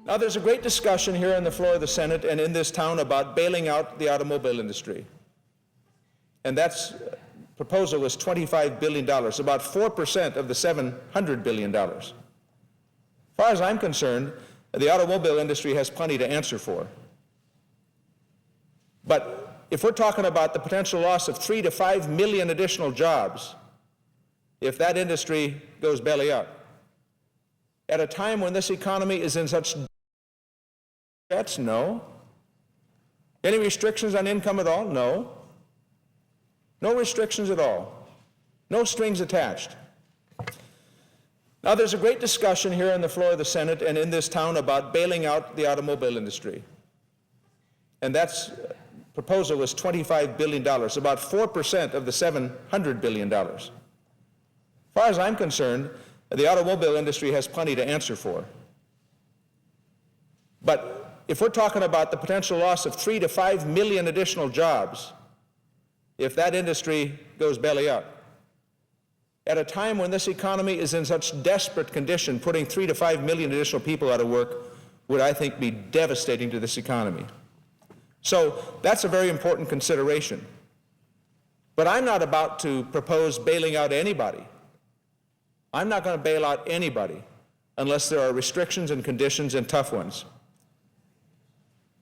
Now, there's a great discussion here on the floor of the Senate and in this town about bailing out the automobile industry. And that proposal is $25 billion, about 4% of the $700 billion. As far as I'm concerned, the automobile industry has plenty to answer for. But if we're talking about the potential loss of 3 to 5 million additional jobs, if that industry goes belly up, at a time when this economy is in such debts, no. Any restrictions on income at all? No. No restrictions at all. No strings attached. Now, there's a great discussion here on the floor of the Senate and in this town about bailing out the automobile industry. And that proposal is $25 billion, about 4% of the $700 billion. As far as I'm concerned, the automobile industry has plenty to answer for. But if we're talking about the potential loss of 3 to 5 million additional jobs, if that industry goes belly up, at a time when this economy is in such desperate condition, putting 3 to 5 million additional people out of work would, I think, be devastating to this economy. So that's a very important consideration. But I'm not about to propose bailing out anybody. I'm not going to bail out anybody unless there are restrictions and conditions and tough ones.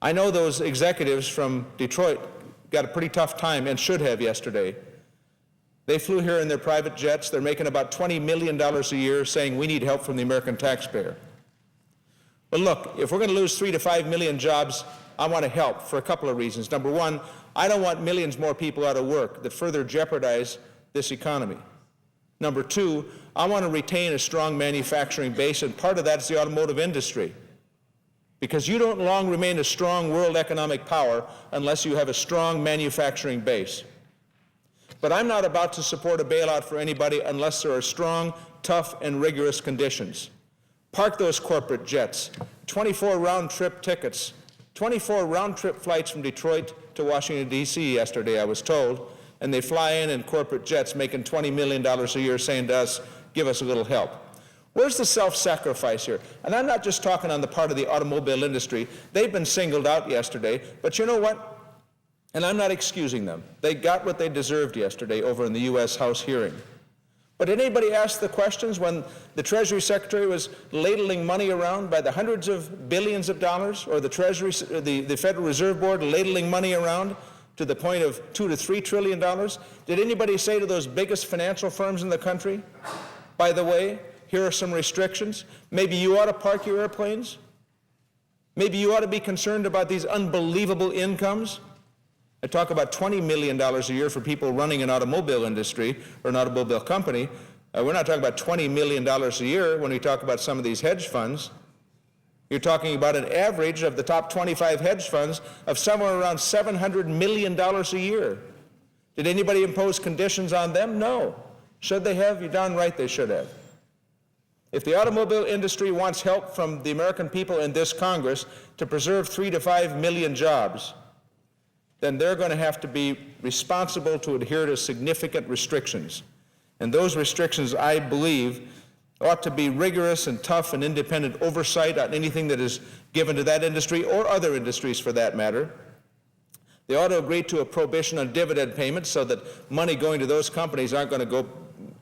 I know those executives from Detroit got a pretty tough time and should have yesterday. They flew here in their private jets. They're making about $20 million a year saying we need help from the American taxpayer. But look, if we're going to lose 3 to 5 million jobs, I want to help for a couple of reasons. Number one, I don't want millions more people out of work that further jeopardize this economy. Number two, I want to retain a strong manufacturing base, and part of that is the automotive industry. Because you don't long remain a strong world economic power unless you have a strong manufacturing base. But I'm not about to support a bailout for anybody unless there are strong, tough, and rigorous conditions. Park those corporate jets, 24 round-trip tickets, 24 round-trip flights from Detroit to Washington, D.C. yesterday, I was told, and they fly in corporate jets making $20 million a year saying to us, give us a little help. Where's the self-sacrifice here? And I'm not just talking on the part of the automobile industry. They've been singled out yesterday, but you know what? And I'm not excusing them. They got what they deserved yesterday over in the U.S. House hearing. But did anybody ask the questions when the Treasury Secretary was ladling money around by the hundreds of billions of dollars, or the Federal Reserve Board ladling money around to the point of $2 to $3 trillion? Did anybody say to those biggest financial firms in the country, by the way, here are some restrictions. Maybe you ought to park your airplanes. Maybe you ought to be concerned about these unbelievable incomes. I talk about $20 million a year for people running an automobile industry or an automobile company. We're not talking about $20 million a year when we talk about some of these hedge funds. You're talking about an average of the top 25 hedge funds of somewhere around $700 million a year. Did anybody impose conditions on them? No. Should they have? You're darn right they should have. If the automobile industry wants help from the American people in this Congress to preserve 3 to 5 million jobs, then they're going to have to be responsible to adhere to significant restrictions. And those restrictions, I believe, ought to be rigorous and tough and independent oversight on anything that is given to that industry or other industries for that matter. They ought to agree to a prohibition on dividend payments so that money going to those companies aren't going to go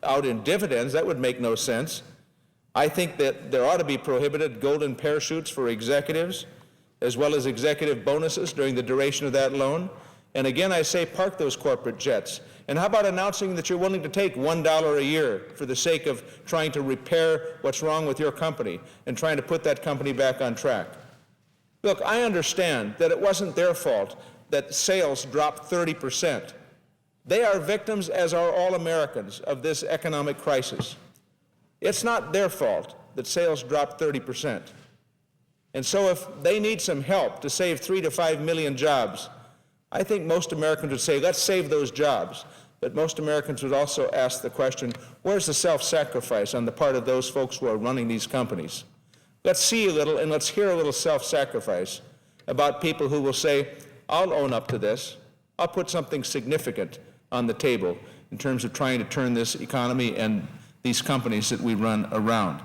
out in dividends. That would make no sense. I think that there ought to be prohibited golden parachutes for executives, as well as executive bonuses during the duration of that loan. And again, I say park those corporate jets. And how about announcing that you're willing to take $1 a year for the sake of trying to repair what's wrong with your company and trying to put that company back on track? Look, I understand that it wasn't their fault that sales dropped 30%. They are victims, as are all Americans, of this economic crisis. It's not their fault that sales dropped 30%. And so if they need some help to save 3 to 5 million jobs, I think most Americans would say, let's save those jobs. But most Americans would also ask the question, where's the self-sacrifice on the part of those folks who are running these companies? Let's see a little and let's hear a little self-sacrifice about people who will say, I'll own up to this. I'll put something significant on the table in terms of trying to turn this economy and these companies that we run around.